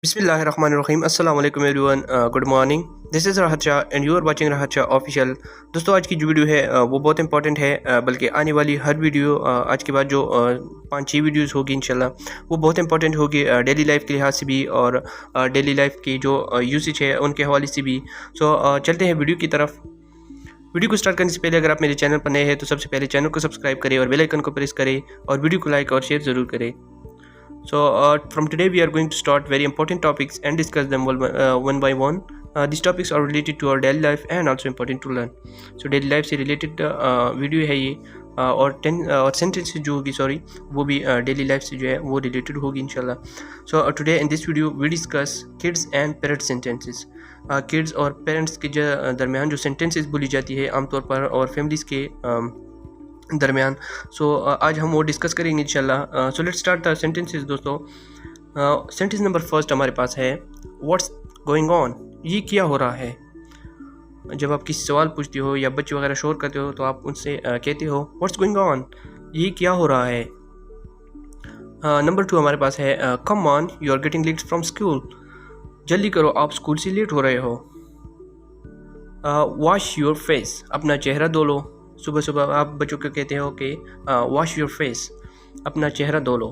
बिस्मिल्लाहिर्रहमानिर्रहीम अस्सलाम वालेकुम everyone good morning. This is Rahat Shah and you are watching Rahat Shah official. दोस्तों आज की जो वीडियो है वो बहुत इंपॉर्टेंट है, बल्कि आने वाली हर वीडियो आज के बाद जो 5-6 वीडियोस होगी इंशाल्लाह वो बहुत इंपॉर्टेंट होगी डेली लाइफ के लिहाज से भी और डेली लाइफ की जो यूसेज है उनके हवाले से भी। सो चलते हैं वीडियो की तरफ। वीडियो को स्टार्ट करने से पहले अगर आप मेरे चैनल पर नए हैं तो सबसे पहले चैनल को सब्सक्राइब करें और बेल आइकन को प्रेस करें और वीडियो को लाइक और शेयर ज़रूर करें। So from today we are going to start very important topics and discuss them one by one. These topics are related to our daily life and also important to learn. So daily life से related video है ये और 10 और sentence जो होगी वो भी daily life से जो है वो रिलेटेड होगी इंशाल्लाह। So today in this video we discuss kids and parent sentences. Kids और पेरेंट्स के दरमियान जो सेंटेंसेस बोली जाती है आमतौर पर और फैमिलीज़ के दरमियान। सो आज हम वो डिस्कस करेंगे इंशाल्लाह। So let's start the sentences दोस्तों। सेंटेंस नंबर फर्स्ट हमारे पास है व्हाट्स गोइंग ऑन। ये क्या हो रहा है। जब आप किसी सवाल पूछते हो या बच्चे वगैरह शोर करते हो तो आप उनसे कहते हो व्हाट्स गोइंग ऑन, ये क्या हो रहा है। नंबर 2 हमारे पास है come on you are getting late from school. जल्दी करो आप स्कूल से लेट हो रहे हो। वॉश योर फेस, अपना चेहरा धो लो। सुबह सुबह आप बच्चों को कहते हो कि वॉश योर फेस, अपना चेहरा धो लो।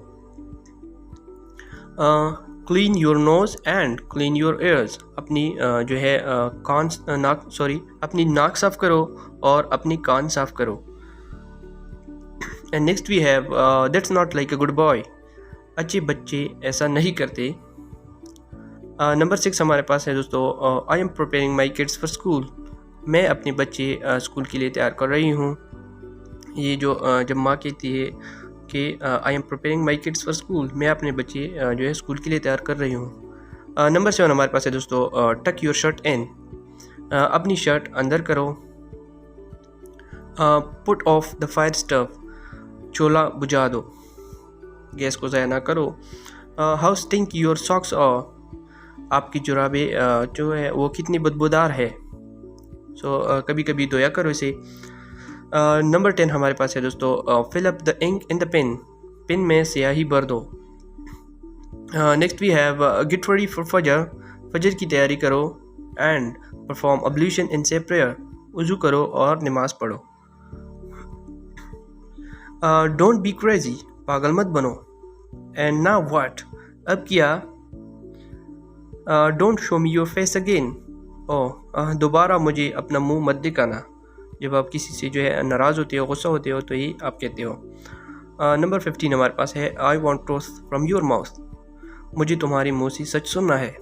Clean your nose and clean your ears, अपनी जो है अपनी नाक साफ़ करो और अपनी कान साफ़ करो। And next we have that's not like a good boy, अच्छे बच्चे ऐसा नहीं करते। नंबर 6 हमारे पास है दोस्तों I am preparing my kids for school. मैं अपने बच्चे स्कूल के लिए तैयार कर रही हूँ। ये जो जब माँ कहती है कि I am preparing my kids for school, मैं अपने बच्चे जो है स्कूल के लिए तैयार कर रही हूँ। नंबर 7 हमारे पास है दोस्तों टक योर शर्ट इन, अपनी शर्ट अंदर करो। Put off the fire stove, चूल्हा बुझा दो, गैस को ज़ाया ना करो। How stink your socks are, आपकी जुराबें जो है वो कितनी बदबूदार है। कभी कभी धोया करो इसे। नंबर 10 हमारे पास है दोस्तों fill up the ink in the pen, pen में स्याही भर दो। Next we have get ready for फजर, फजर की तैयारी करो। एंड परफॉर्म अब्ल्यूशन इन से प्रेयर, वज़ू करो और नमाज पढ़ो। डोंट बी क्रेजी, पागल मत बनो। एंड नाउ व्हाट, अब क्या। Don't show me your face again, दोबारा मुझे अपना मुंह मत दिखाना। जब आप किसी से जो है नाराज़ होते हो, गुस्सा होते हो तो ही आप कहते हो। नंबर 15 हमारे पास है I want truth from your mouth, मुझे तुम्हारे मुंह से सच सुनना है।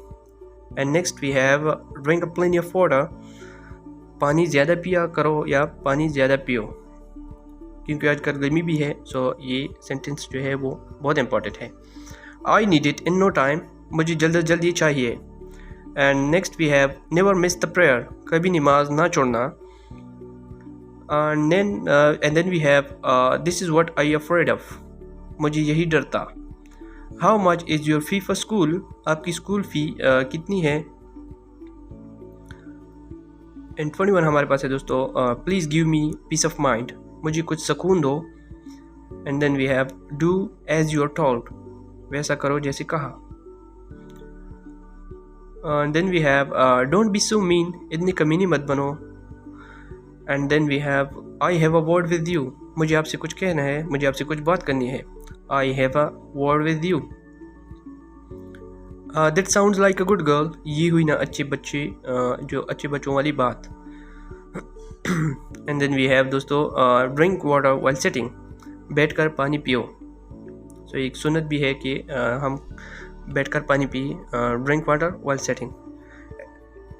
And next we have drink plenty of water, पानी ज़्यादा पिया करो या पानी ज़्यादा पियो, क्योंकि आजकल गर्मी भी है। सो ये सेंटेंस जो है वो बहुत इंपॉर्टेंट है। I need it in no time, मुझे जल्द से जल्द ये चाहिए। And next we have never miss the prayer, कभी नमाज ना छोड़ना। And then we have this is what I afraid of, मुझे यही डरता। How much is your fee for school, आपकी स्कूल फ़ी कितनी है। एंड 21 हमारे पास है दोस्तों please give me peace of mind, मुझे कुछ सुकून दो। And then we have do as you are told, वैसा करो जैसे कहा। Then we have don't be so mean, इतनी कमीनी मत बनो। And then we have I have a word with you, मुझे आपसे कुछ कहना है, मुझे आपसे कुछ बात करनी है। आई have a word with you. That sounds like a good girl, ये हुई ना अच्छे बच्चे जो अच्छे बच्चों वाली बात। एंड देन वी हैव दोस्तों ड्रिंक वाटर व्हाइल सिटिंग, बैठकर पानी पियो। सो एक सुन्नत भी है कि हम बैठकर पानी पिए, drink water while sitting.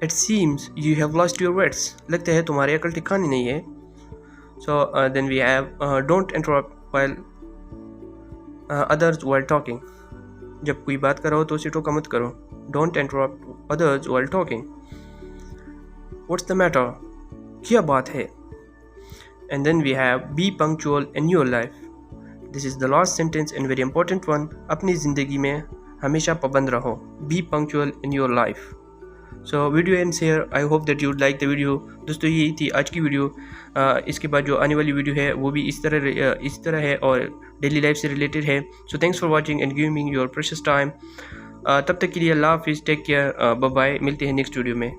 It seems you have lost your words, लगता है तुम्हारी अकल ठिकानी नहीं है। So then we have don't interrupt while others while talking, जब कोई बात करो तो उसे टोका मत करो। Don't interrupt others while talking. What's the matter, क्या बात है। And then we have be punctual in your life, this is the last sentence and very important one. अपनी ज़िंदगी में हमेशा पाबंद रहो, B punctual in your life. So video ends here, I hope that you would like the video. दोस्तों यही थी आज की वीडियो। इसके बाद जो आने वाली वीडियो है वो भी इस तरह है और डेली लाइफ से रिलेटेड है। So thanks for watching and giving your precious time. तब तक के लिए अल्लाह हाफिज़, टेक केयर, बाय बाय, मिलते हैं नेक्स्ट वीडियो में।